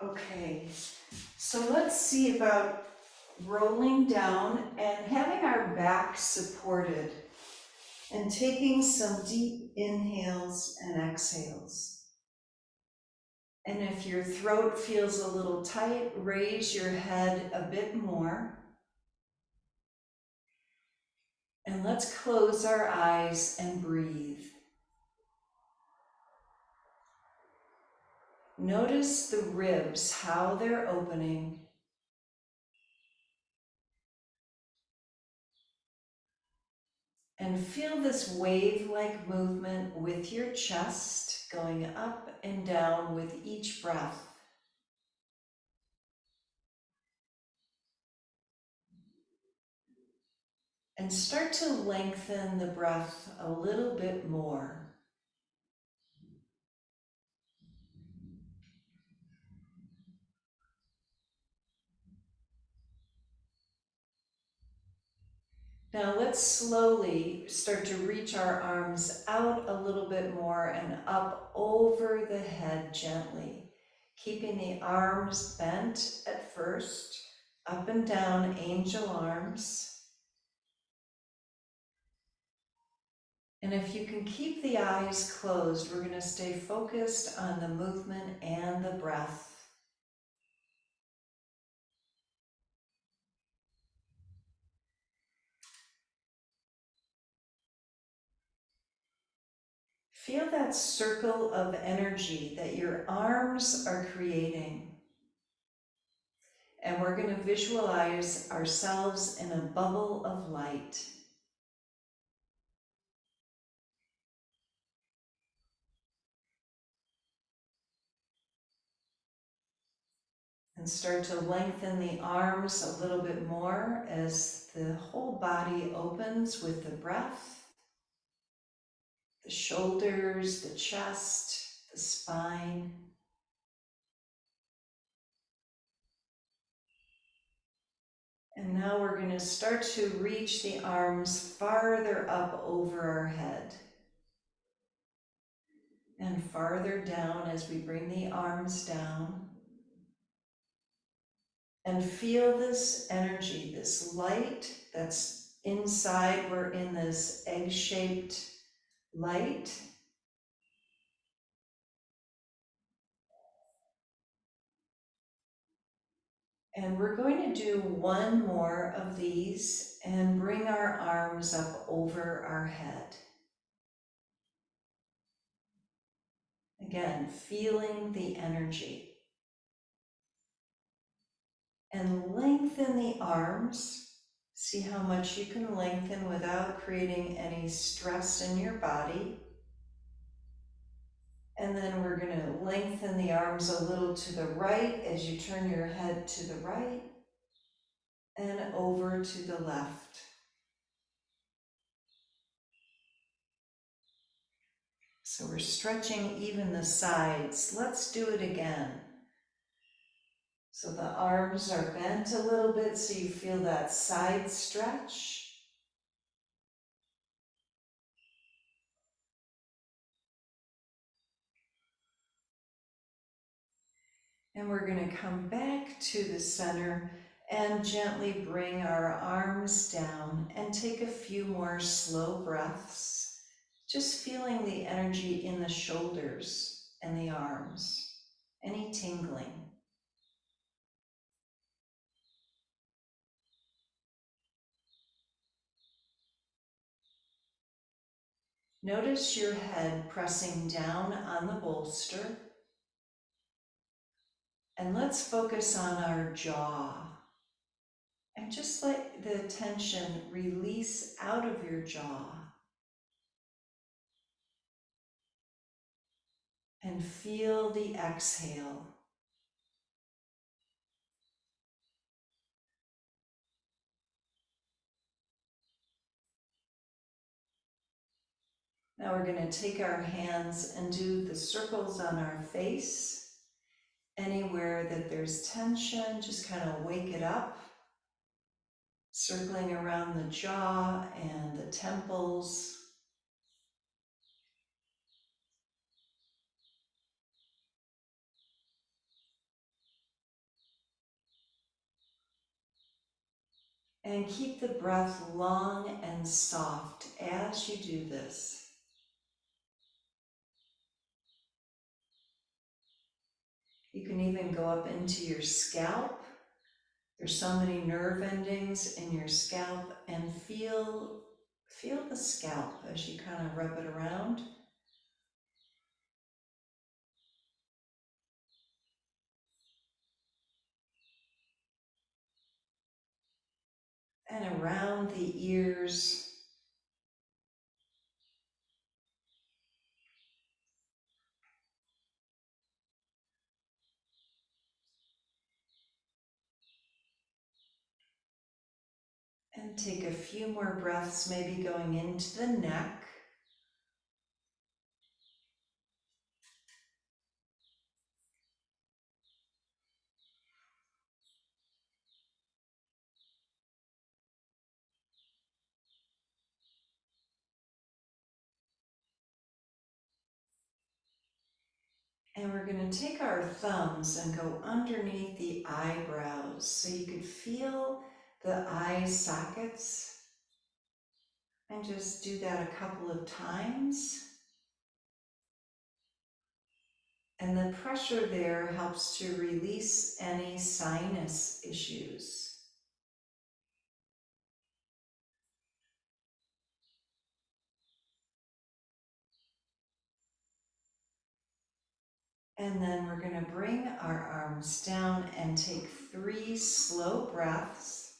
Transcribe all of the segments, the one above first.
Okay, so let's see about rolling down and having our back supported and taking some deep inhales and exhales. And if your throat feels a little tight, raise your head a bit more. And let's close our eyes and breathe. Notice the ribs, how they're opening. And feel this wave-like movement with your chest going up and down with each breath. And start to lengthen the breath a little bit more. Now let's slowly start to reach our arms out a little bit more and up over the head gently, keeping the arms bent at first, up and down, angel arms. And if you can keep the eyes closed, we're going to stay focused on the movement and the breath. Feel that circle of energy that your arms are creating. And we're going to visualize ourselves in a bubble of light. And start to lengthen the arms a little bit more as the whole body opens with the breath. The shoulders, the chest, the spine. And now we're going to start to reach the arms farther up over our head. And farther down as we bring the arms down. And feel this energy, this light that's inside. We're in this egg-shaped light. And we're going to do one more of these and bring our arms up over our head. Again, feeling the energy. And lengthen the arms. See how much you can lengthen without creating any stress in your body. And then we're going to lengthen the arms a little to the right as you turn your head to the right and over to the left. So we're stretching even the sides. Let's do it again. So the arms are bent a little bit so you feel that side stretch. And we're going to come back to the center and gently bring our arms down and take a few more slow breaths, just feeling the energy in the shoulders and the arms, any tingling. Notice your head pressing down on the bolster. And let's focus on our jaw. And just let the tension release out of your jaw. And feel the exhale. Now we're going to take our hands and do the circles on our face. Anywhere that there's tension, just kind of wake it up. Circling around the jaw and the temples. And keep the breath long and soft as you do this. You can even go up into your scalp. There's so many nerve endings in your scalp, and feel the scalp as you kind of rub it around. And around the ears. And take a few more breaths, maybe going into the neck. And we're going to take our thumbs and go underneath the eyebrows so you could feel the eye sockets. And just do that a couple of times. And the pressure there helps to release any sinus issues. And then we're going to bring our arms down and take 3 slow breaths.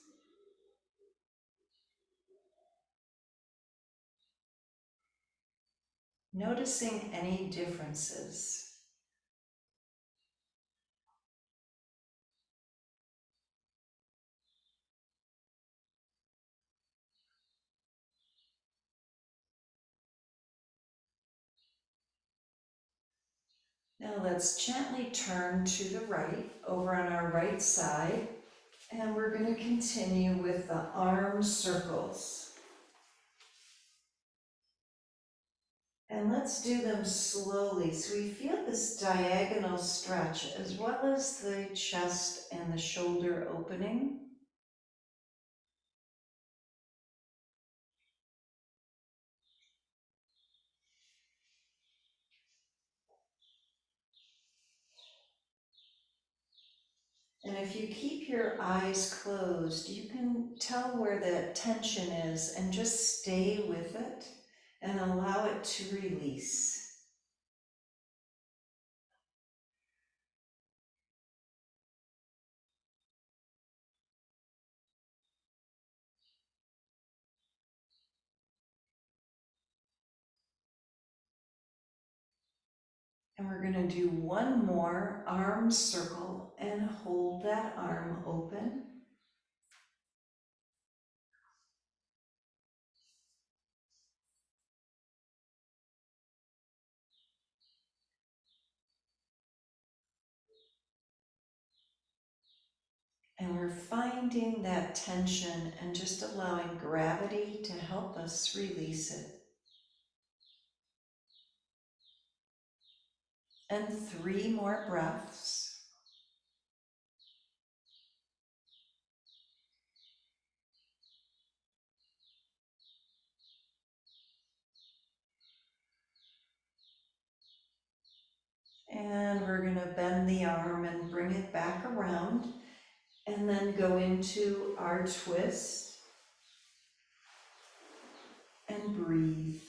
Noticing any differences. Now let's gently turn to the right, over on our right side, and we're going to continue with the arm circles. And let's do them slowly so we feel this diagonal stretch as well as the chest and the shoulder opening. And if you keep your eyes closed, you can tell where the tension is and just stay with it and allow it to release. And we're going to do one more arm circle and hold that arm open. And we're finding that tension and just allowing gravity to help us release it. And 3 more breaths. And we're going to bend the arm and bring it back around, and then go into our twist and breathe.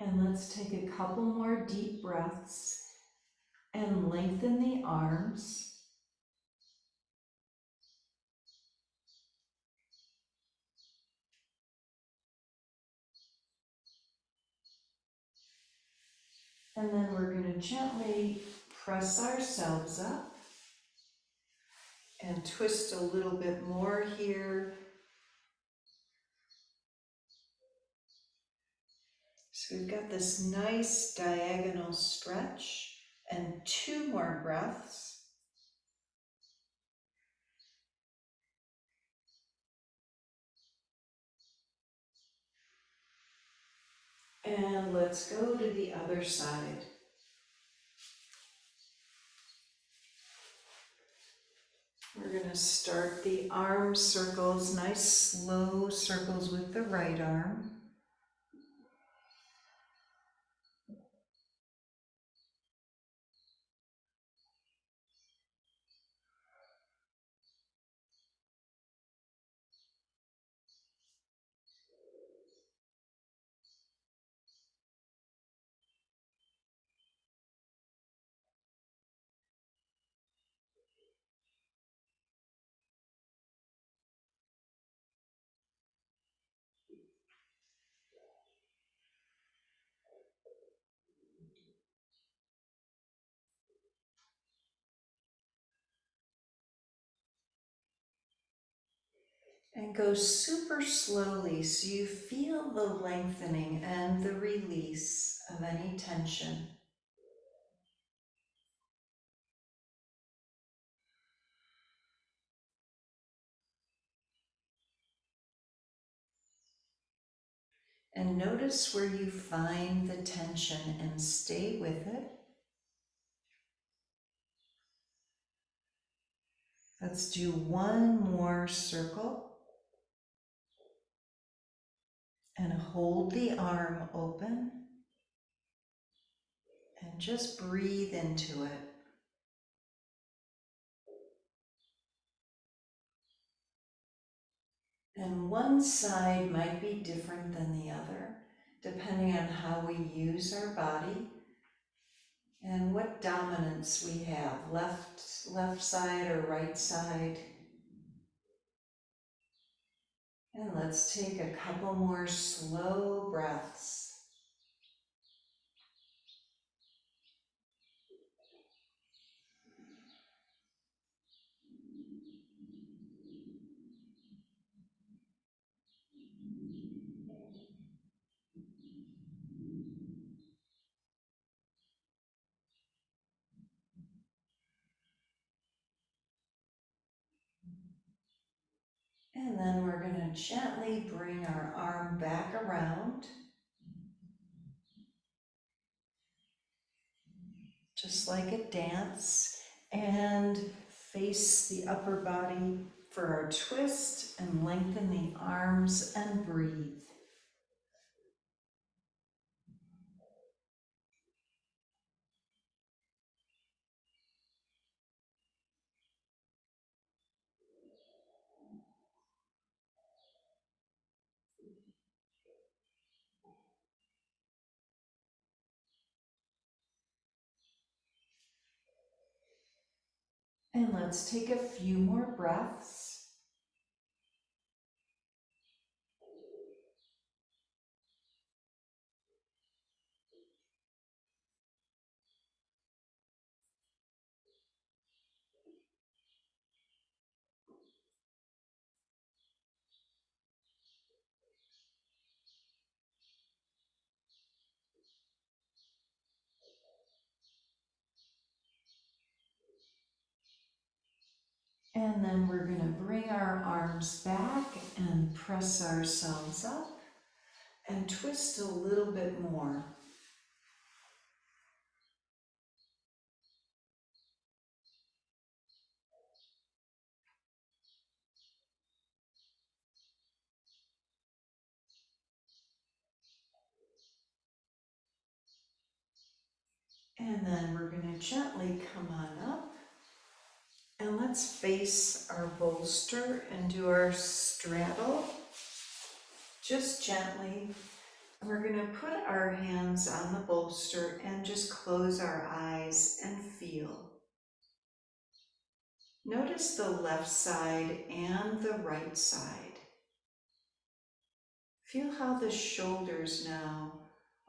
And let's take a couple more deep breaths and lengthen the arms. And then we're going to gently press ourselves up and twist a little bit more here. So we've got this nice diagonal stretch and 2 more breaths. And let's go to the other side. We're going to start the arm circles, nice slow circles with the right arm. And go super slowly so you feel the lengthening and the release of any tension. And notice where you find the tension and stay with it. Let's do one more circle. And hold the arm open. And just breathe into it. And one side might be different than the other, depending on how we use our body and what dominance we have, left side or right side. And let's take a couple more slow breaths. And then we're going to gently bring our arm back around, just like a dance, and face the upper body for our twist and lengthen the arms and breathe. And let's take a few more breaths. And then we're going to bring our arms back and press ourselves up and twist a little bit more. And then we're going to gently come on up. And let's face our bolster and do our straddle, just gently. And we're going to put our hands on the bolster and just close our eyes and feel. Notice the left side and the right side. Feel how the shoulders now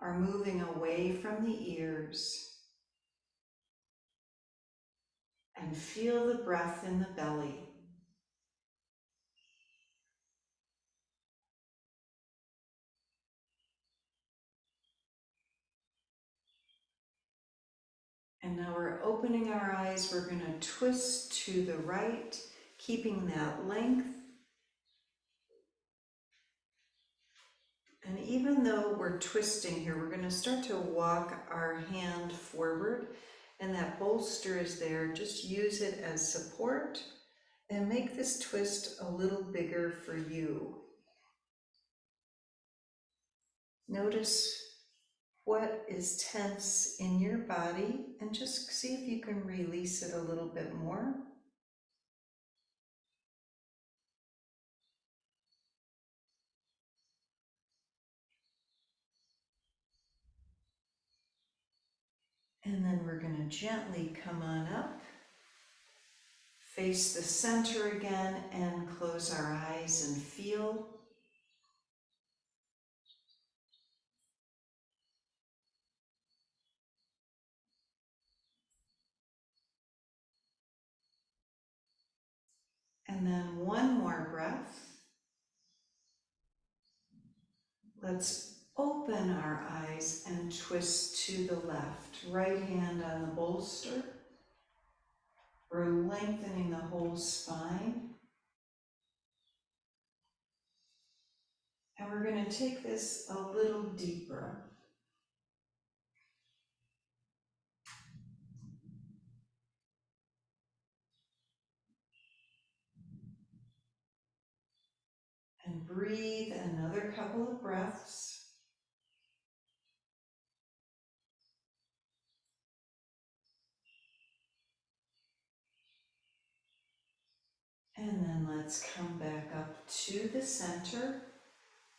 are moving away from the ears. And feel the breath in the belly. And now we're opening our eyes. We're going to twist to the right, keeping that length. And even though we're twisting here, we're going to start to walk our hand forward, and that bolster is there. Just use it as support and make this twist a little bigger for you. Notice what is tense in your body and just see if you can release it a little bit more. And then we're going to gently come on up, face the center again, and close our eyes and feel. And then one more breath. Let's open our eyes and twist to the left. Right hand on the bolster. We're lengthening the whole spine. And we're going to take this a little deeper. And breathe another couple of breaths. And then let's come back up to the center.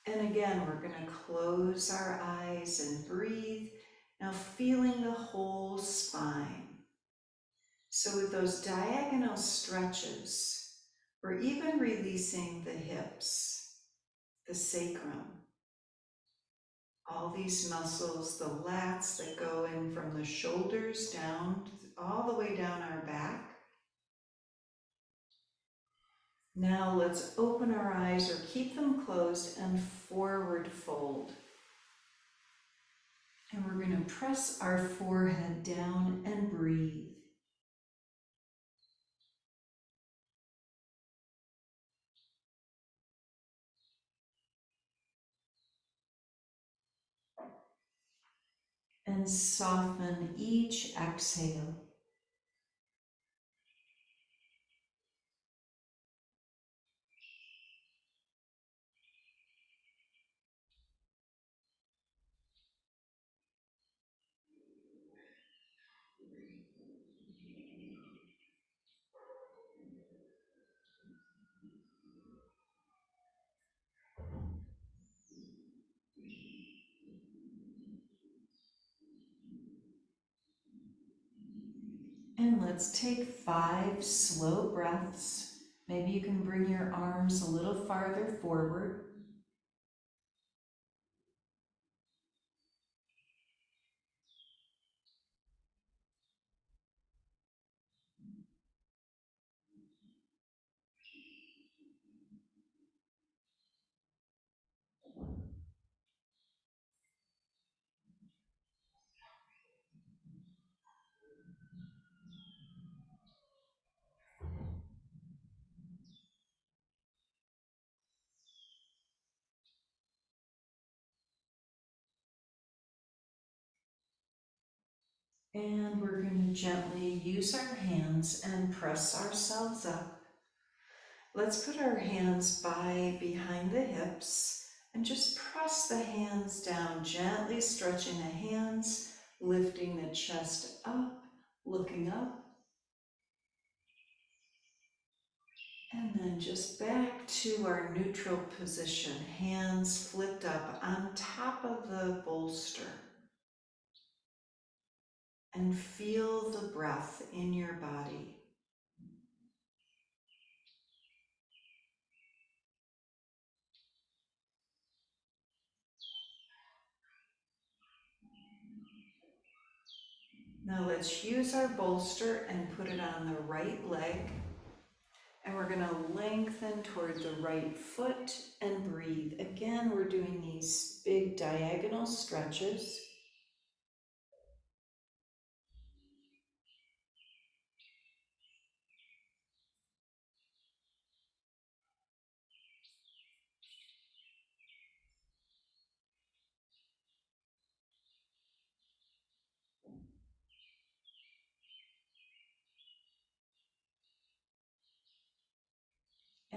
And again, we're going to close our eyes and breathe. Now feeling the whole spine. So with those diagonal stretches, we're even releasing the hips, the sacrum, all these muscles, the lats that go in from the shoulders down, all the way down our back. Now let's open our eyes or keep them closed and forward fold. And we're going to press our forehead down and breathe. And soften each exhale. And let's take 5 slow breaths. Maybe you can bring your arms a little farther forward. And we're going to gently use our hands and press ourselves up. Let's put our hands by behind the hips and just press the hands down, gently stretching the hands, lifting the chest up, looking up. And then just back to our neutral position, hands flipped up on top of the bolster. And feel the breath in your body. Now let's use our bolster and put it on the right leg. And we're going to lengthen toward the right foot and breathe. Again, we're doing these big diagonal stretches.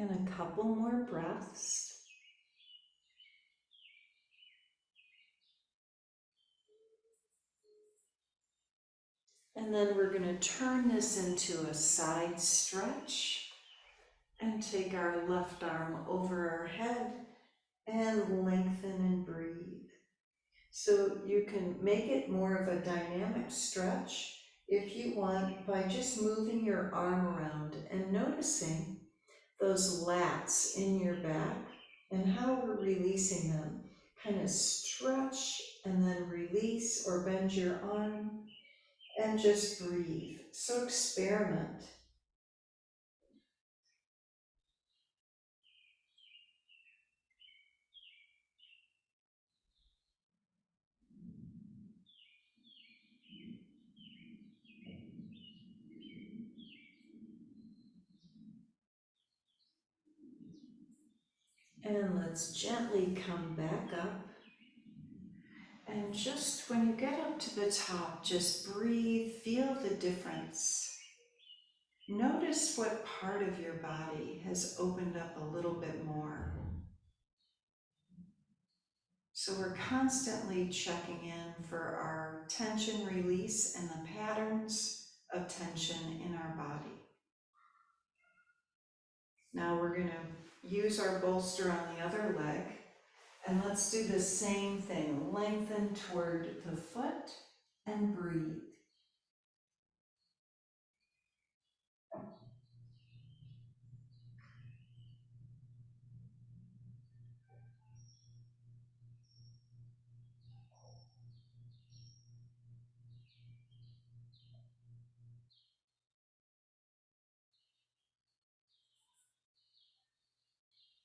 And a couple more breaths. And then we're going to turn this into a side stretch and take our left arm over our head and lengthen and breathe. So you can make it more of a dynamic stretch if you want by just moving your arm around and noticing those lats in your back and how we're releasing them. Kind of stretch and then release or bend your arm and just breathe. So experiment. And let's gently come back up. And just when you get up to the top, just breathe, feel the difference. Notice what part of your body has opened up a little bit more. So we're constantly checking in for our tension release and the patterns of tension in our body. Now we're going to use our bolster on the other leg, and let's do the same thing. Lengthen toward the foot and breathe.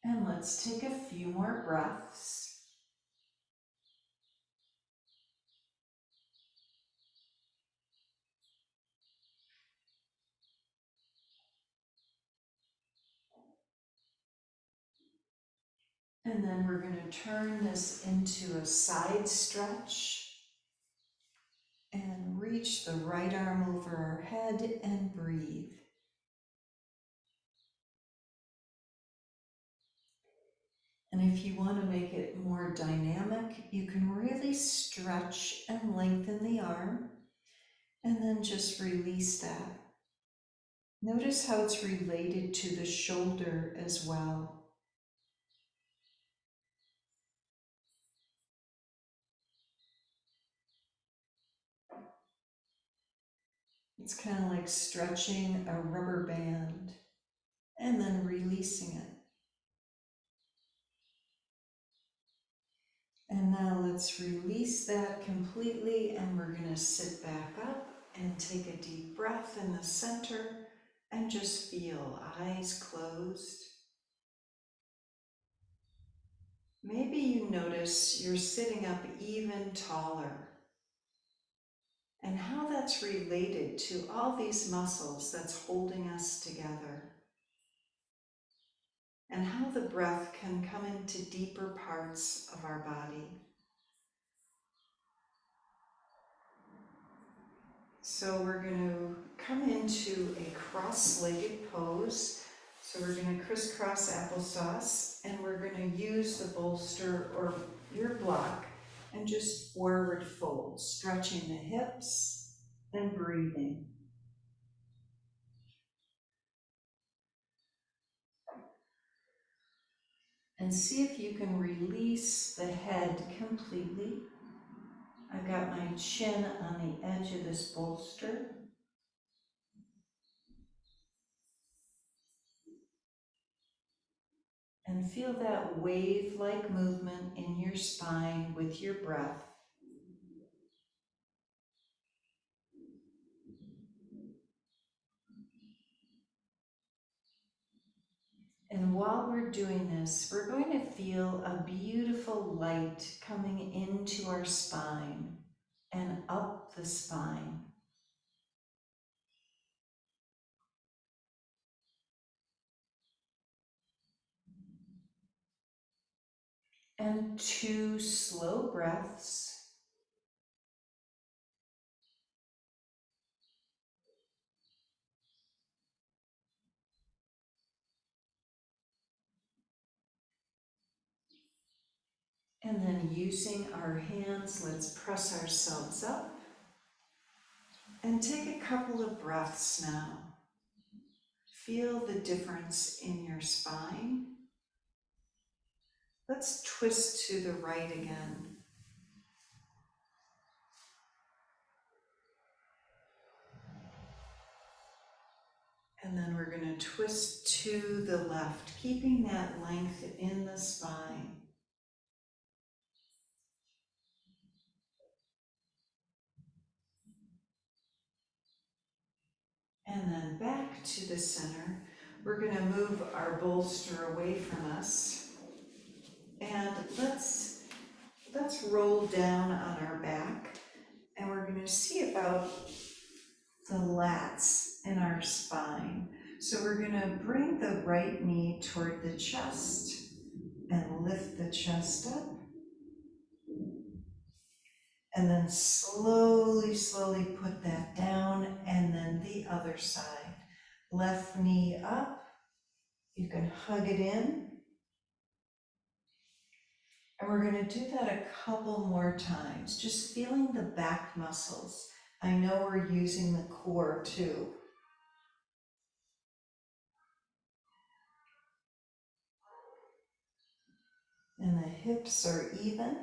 And let's take a few more breaths. And then we're going to turn this into a side stretch and reach the right arm over our head and breathe. And if you want to make it more dynamic, you can really stretch and lengthen the arm and then just release that. Notice how it's related to the shoulder as well. It's kind of like stretching a rubber band and then releasing it. And now let's release that completely, and we're going to sit back up and take a deep breath in the center and just feel eyes closed. Maybe you notice you're sitting up even taller and how that's related to all these muscles that's holding us together, and how the breath can come into deeper parts of our body. So we're going to come into a cross-legged pose. So we're going to crisscross applesauce, and we're going to use the bolster or your block and just forward fold, stretching the hips and breathing. And see if you can release the head completely. I've got my chin on the edge of this bolster. And feel that wave-like movement in your spine with your breath. And while we're doing this, we're going to feel a beautiful light coming into our spine and up the spine. And 2 slow breaths. And then using our hands, let's press ourselves up and take a couple of breaths now. Feel the difference in your spine. Let's twist to the right again. And then we're going to twist to the left, keeping that length in the spine. And then back to the center. We're going to move our bolster away from us. And let's roll down on our back. And we're going to see about the lats in our spine. So we're going to bring the right knee toward the chest and lift the chest up. And then slowly, slowly put that down, and then the other side. Left knee up, you can hug it in. And we're gonna do that a couple more times, just feeling the back muscles. I know we're using the core too. And the hips are even.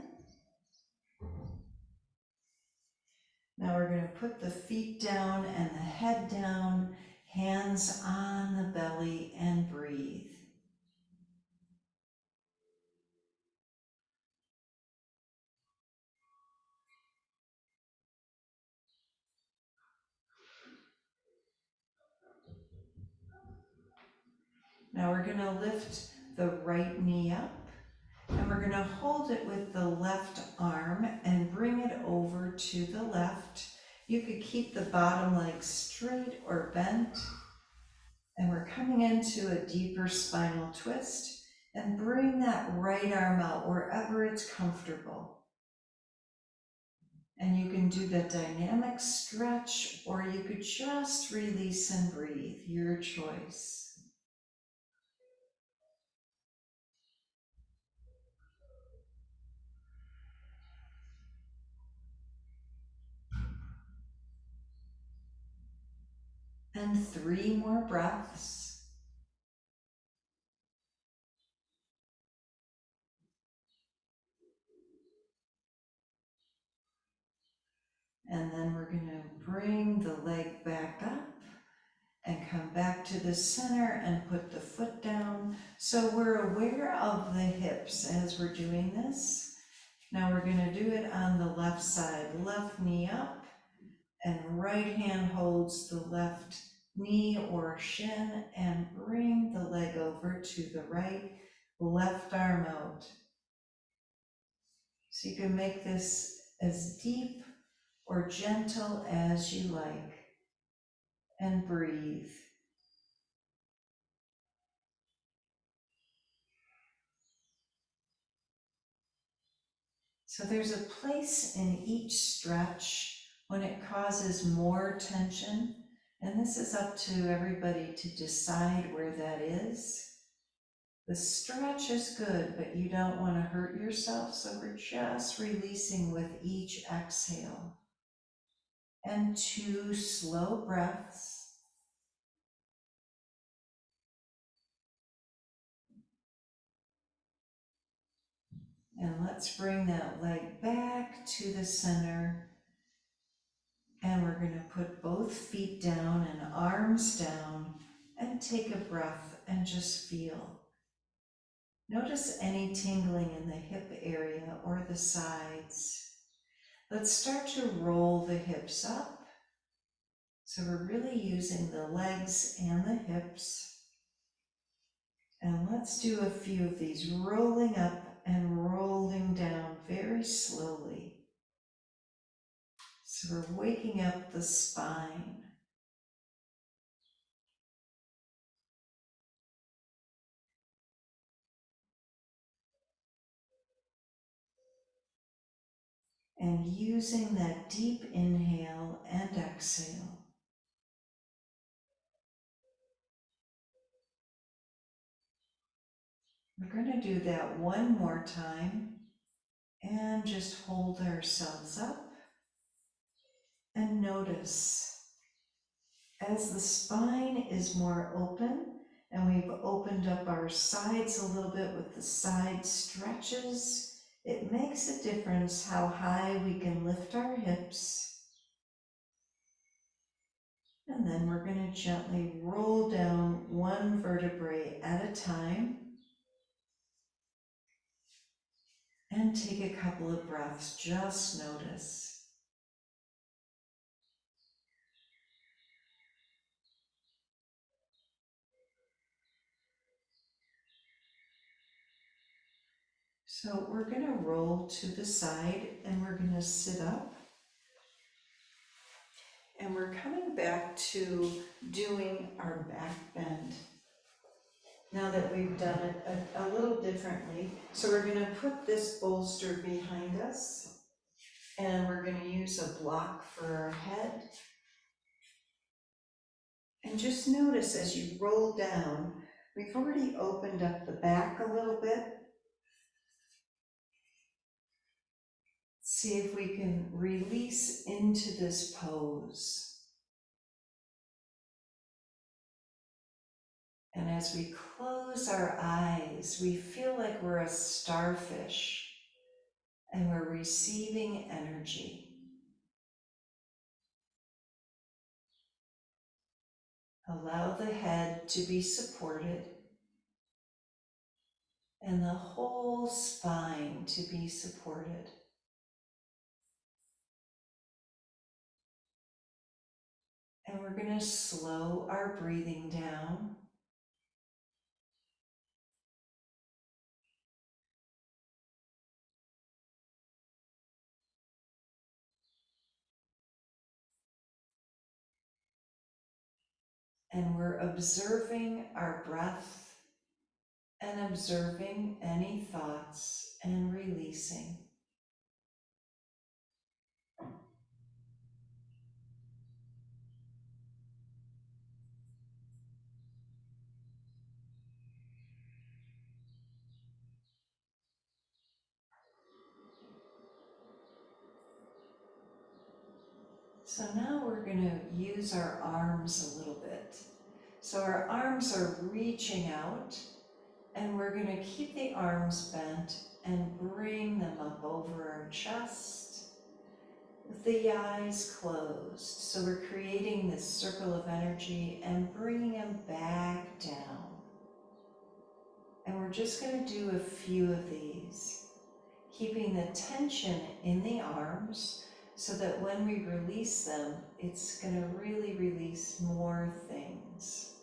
Now we're gonna put the feet down and the head down, hands on the belly, and breathe. Now we're gonna lift the right knee up, and we're gonna hold it with the left arm and bring it over to the left. You could keep the bottom leg straight or bent. And we're coming into a deeper spinal twist, and bring that right arm out wherever it's comfortable. And you can do the dynamic stretch, or you could just release and breathe, your choice. And 3 more breaths. And then we're going to bring the leg back up and come back to the center and put the foot down. So we're aware of the hips as we're doing this. Now we're going to do it on the left side. Left knee up, and right hand holds the left knee or shin, and bring the leg over to the right, left arm out. So you can make this as deep or gentle as you like, and breathe. So there's a place in each stretch when it causes more tension, and this is up to everybody to decide where that is. The stretch is good, but you don't want to hurt yourself, so we're just releasing with each exhale. And 2 slow breaths. And let's bring that leg back to the center. And we're going to put both feet down and arms down, and take a breath and just feel. Notice any tingling in the hip area or the sides. Let's start to roll the hips up. So we're really using the legs and the hips. And let's do a few of these, rolling up and rolling down very slowly. So we're waking up the spine. And using that deep inhale and exhale. We're going to do that one more time. And just hold ourselves up and notice as the spine is more open and we've opened up our sides a little bit with the side stretches, it makes a difference how high we can lift our hips. And then we're going to gently roll down one vertebrae at a time and take a couple of breaths. Just notice. So we're going to roll to the side and we're going to sit up. And we're coming back to doing our back bend. Now that we've done it a little differently. So we're going to put this bolster behind us and we're going to use a block for our head. And just notice as you roll down, we've already opened up the back a little bit. See if we can release into this pose. And as we close our eyes, we feel like we're a starfish and we're receiving energy. Allow the head to be supported and the whole spine to be supported. And we're going to slow our breathing down. And we're observing our breath and observing any thoughts and releasing. So now we're going to use our arms a little bit. So our arms are reaching out and we're going to keep the arms bent and bring them up over our chest with the eyes closed. So we're creating this circle of energy and bringing them back down. And we're just going to do a few of these, keeping the tension in the arms so that when we release them, it's going to really release more things.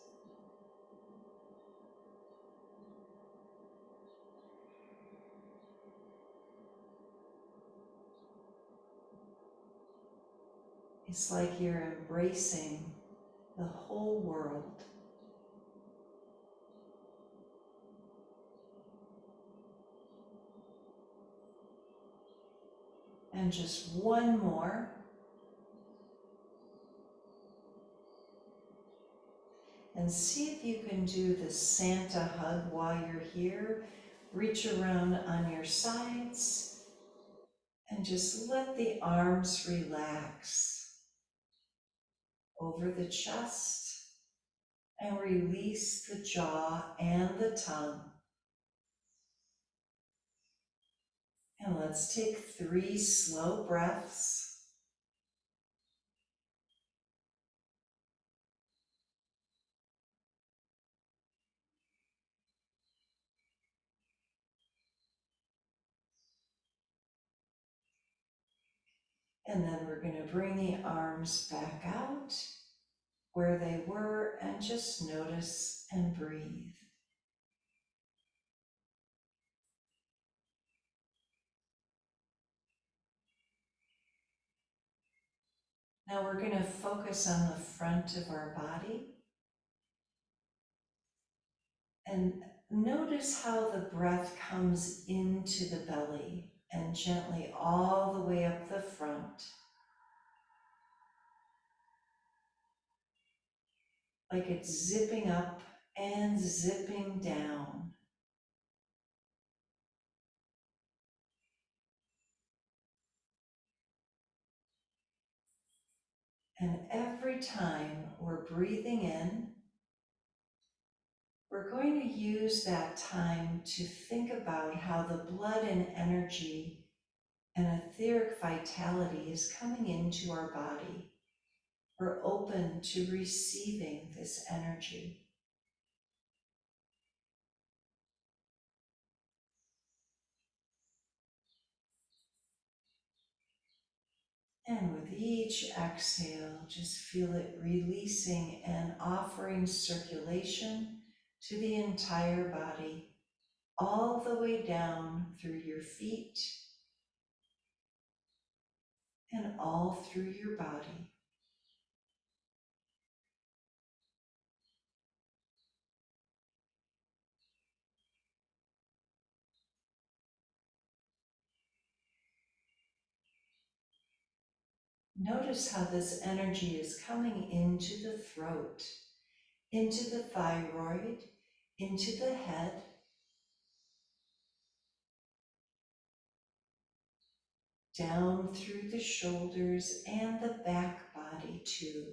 It's like you're embracing the whole world. And just one more. And see if you can do the Santa hug while you're here. Reach around on your sides and just let the arms relax over the chest and release the jaw and the tongue. And let's take 3 slow breaths. And then we're going to bring the arms back out where they were and just notice and breathe. Now we're going to focus on the front of our body and notice how the breath comes into the belly and gently all the way up the front. Like it's zipping up and zipping down. And every time we're breathing in, we're going to use that time to think about how the blood and energy and etheric vitality is coming into our body. We're open to receiving this energy. And with each exhale, just feel it releasing and offering circulation to the entire body, all the way down through your feet and all through your body. Notice how this energy is coming into the throat, into the thyroid, into the head, down through the shoulders and the back body too.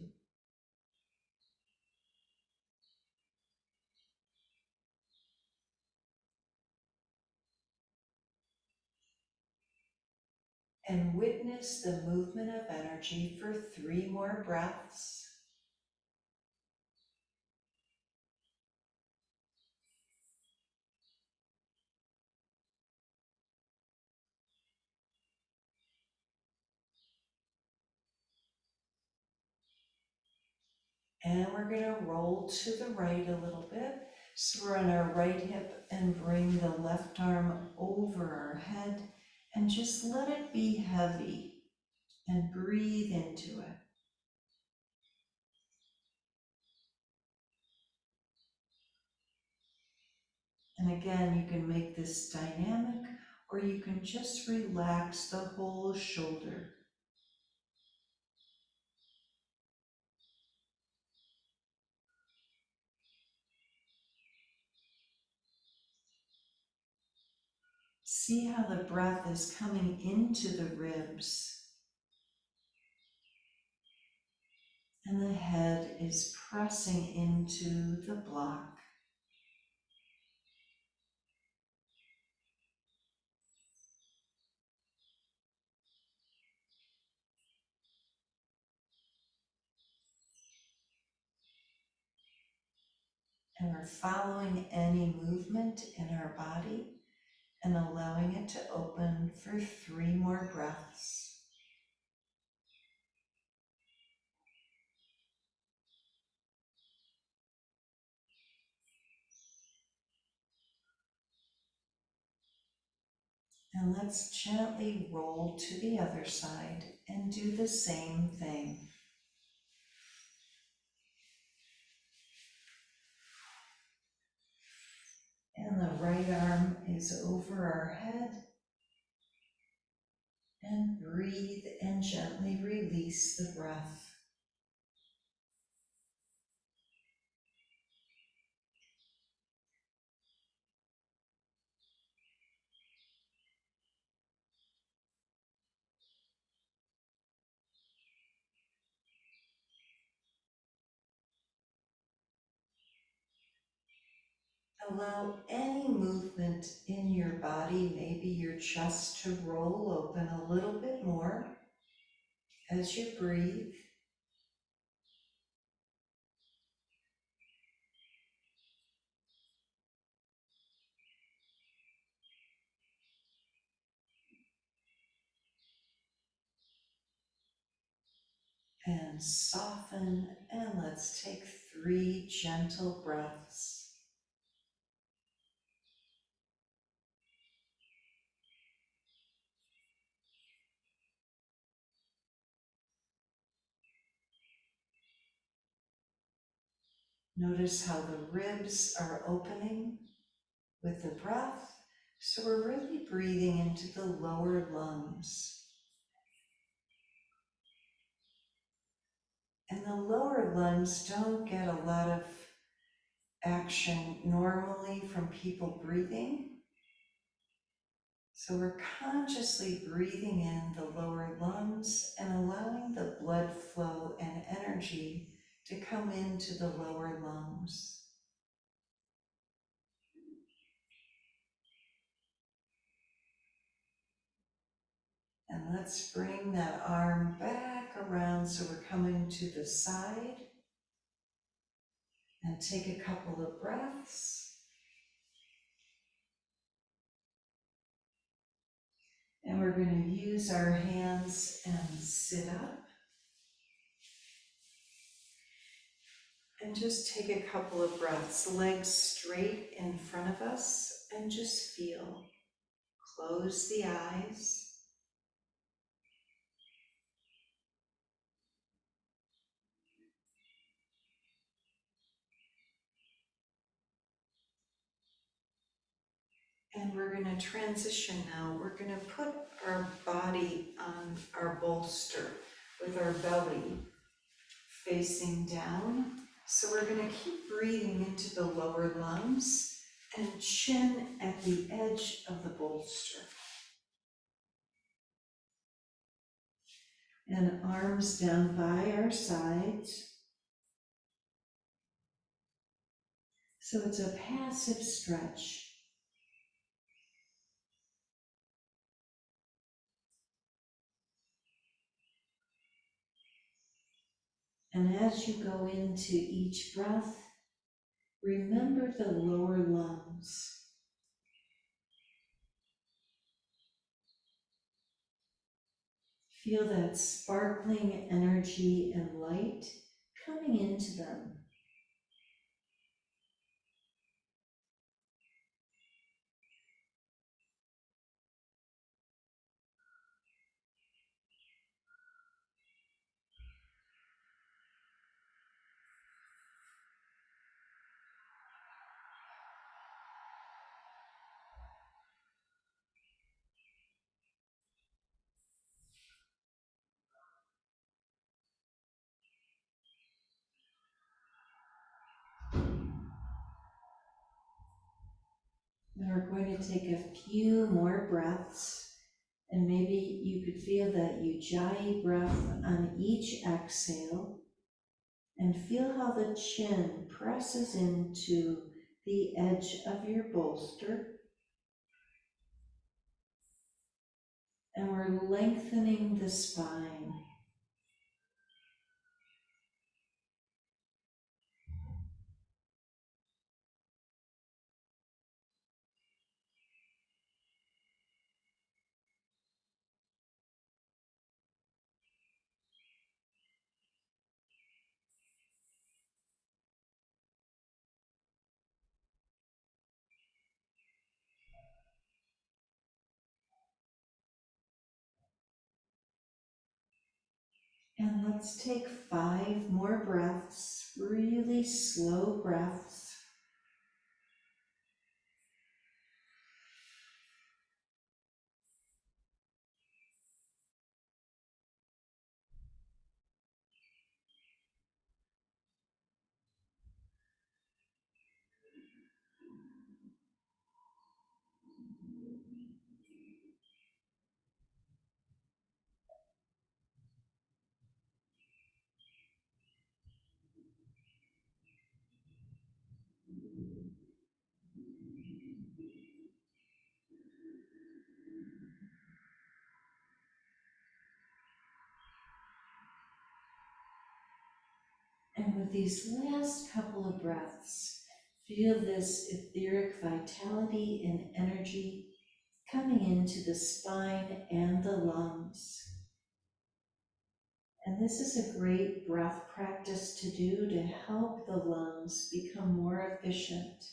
And witness the movement of energy for 3 more breaths. And we're going to roll to the right a little bit. So we're on our right hip and bring the left arm over our head and just let it be heavy and breathe into it. And again, you can make this dynamic or you can just relax the whole shoulder. See how the breath is coming into the ribs and the head is pressing into the block. And we're following any movement in our body and allowing it to open for 3 more breaths. And let's gently roll to the other side and do the same thing. And the right arm is over our head. And breathe and gently release the breath. Allow any movement in your body, maybe your chest to roll open a little bit more as you breathe. And soften, and let's take 3 gentle breaths. Notice how the ribs are opening with the breath. So we're really breathing into the lower lungs. And the lower lungs don't get a lot of action normally from people breathing. So we're consciously breathing in the lower lungs and allowing the blood flow and energy to come into the lower lungs. And let's bring that arm back around so we're coming to the side. And take a couple of breaths. And we're going to use our hands and sit up. And just take a couple of breaths, legs straight in front of us, and just feel. Close the eyes. And we're going to transition now. We're going to put our body on our bolster with our belly facing down. So we're going to keep breathing into the lower lungs and chin at the edge of the bolster. And arms down by our sides. So it's a passive stretch. And as you go into each breath, remember the lower lungs. Feel that sparkling energy and light coming into them. Now we're going to take a few more breaths, and maybe you could feel that Ujjayi breath on each exhale, and feel how the chin presses into the edge of your bolster. And we're lengthening the spine. And let's take 5 more breaths, really slow breaths. And with these last couple of breaths, feel this etheric vitality and energy coming into the spine and the lungs. And this is a great breath practice to do to help the lungs become more efficient.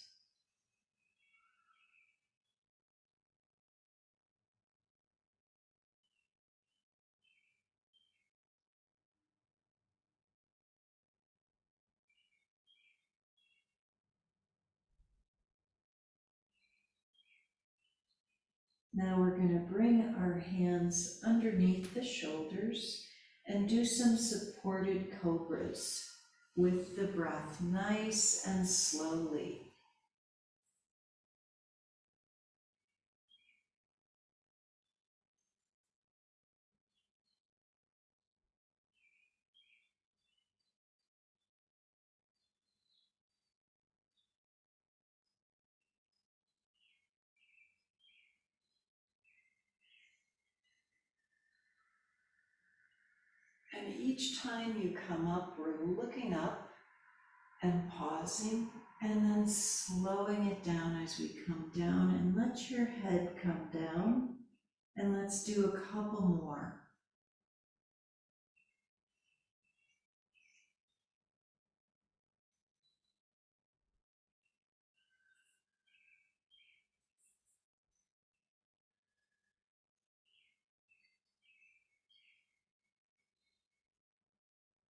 Now we're going to bring our hands underneath the shoulders and do some supported cobras with the breath, nice and slowly. And each time you come up, we're looking up and pausing, and then slowing it down as we come down, and let your head come down. And let's do a couple more.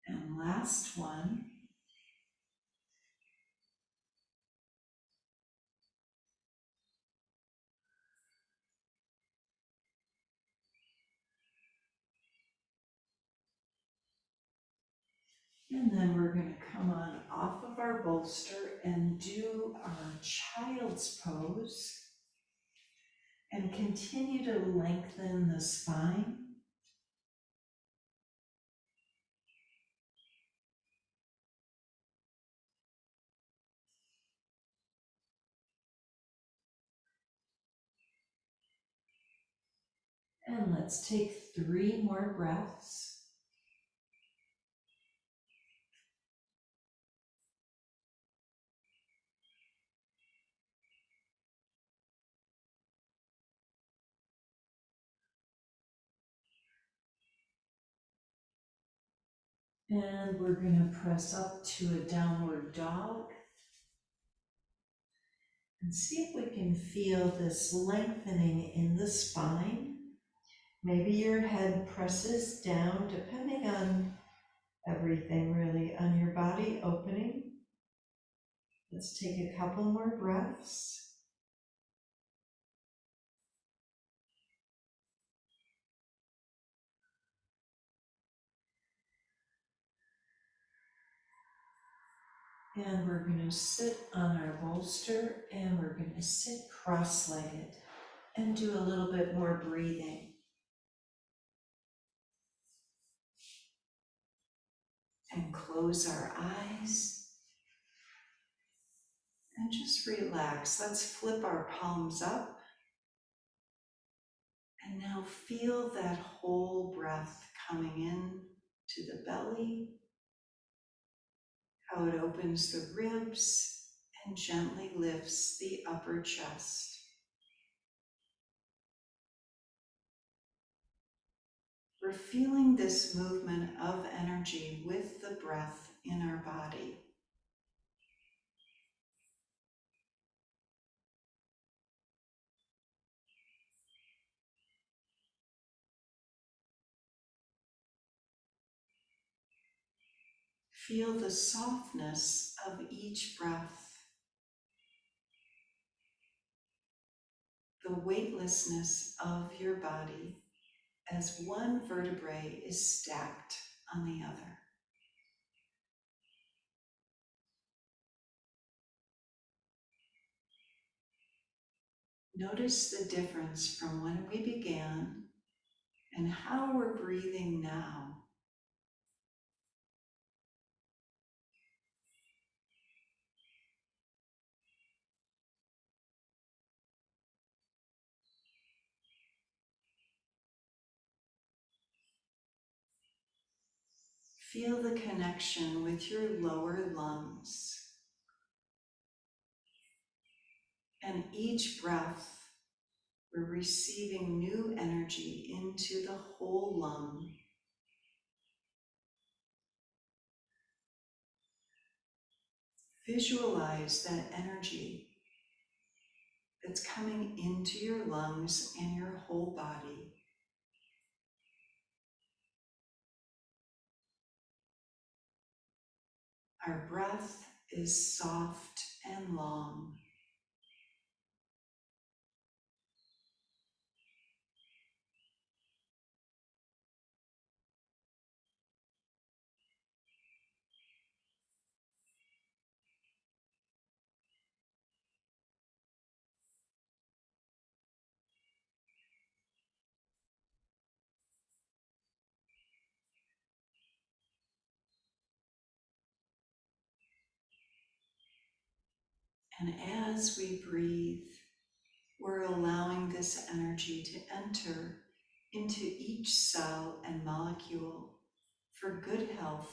And last one. And then we're going to come on off of our bolster and do our child's pose and continue to lengthen the spine. And let's take 3 more breaths. And we're going to press up to a downward dog and see if we can feel this lengthening in the spine. Maybe your head presses down, depending on everything really, on your body opening. Let's take a couple more breaths. And we're going to sit on our bolster and we're going to sit cross-legged and do a little bit more breathing. And close our eyes and just relax. Let's flip our palms up. And now feel that whole breath coming in to the belly, how it opens the ribs and gently lifts the upper chest. We're feeling this movement of energy with the breath in our body. Feel the softness of each breath, the weightlessness of your body as one vertebrae is stacked on the other. Notice the difference from when we began and how we're breathing now. Feel the connection with your lower lungs. And each breath, we're receiving new energy into the whole lung. Visualize that energy that's coming into your lungs and your whole body. Our breath is soft and long. And as we breathe, we're allowing this energy to enter into each cell and molecule, for good health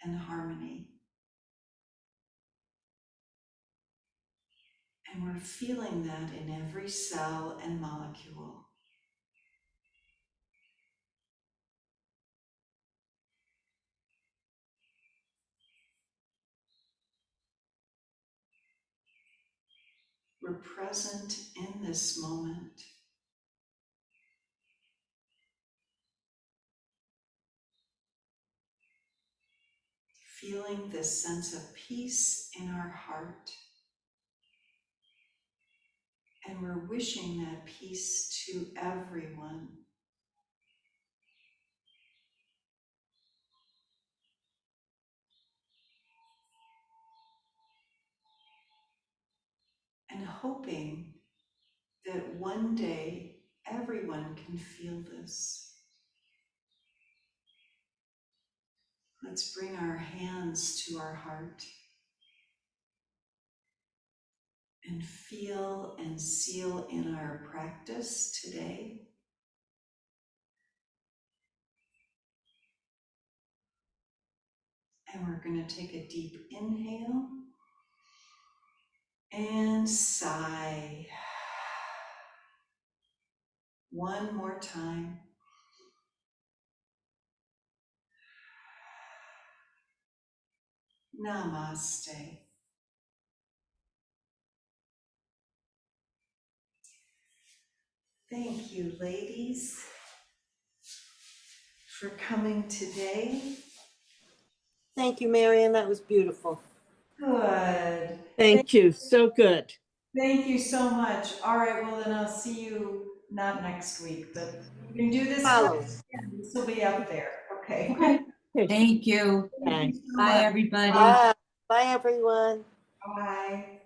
and harmony. And we're feeling that in every cell and molecule. We're present in this moment. Feeling this sense of peace in our heart. And we're wishing that peace to everyone. And hoping that one day everyone can feel this. Let's bring our hands to our heart and feel and seal in our practice today. And we're going to take a deep inhale and sigh. One more time. Namaste. Thank you, ladies, for coming today. Thank you, Marian. That was beautiful. Good. Thank you. So good. Thank you so much. All right, well then I'll see you not next week, but we can do this. Follow. This will be up there. Okay. Okay, thank you. Okay. Thank you so Bye, much. everybody. Bye. Bye, everyone. Bye.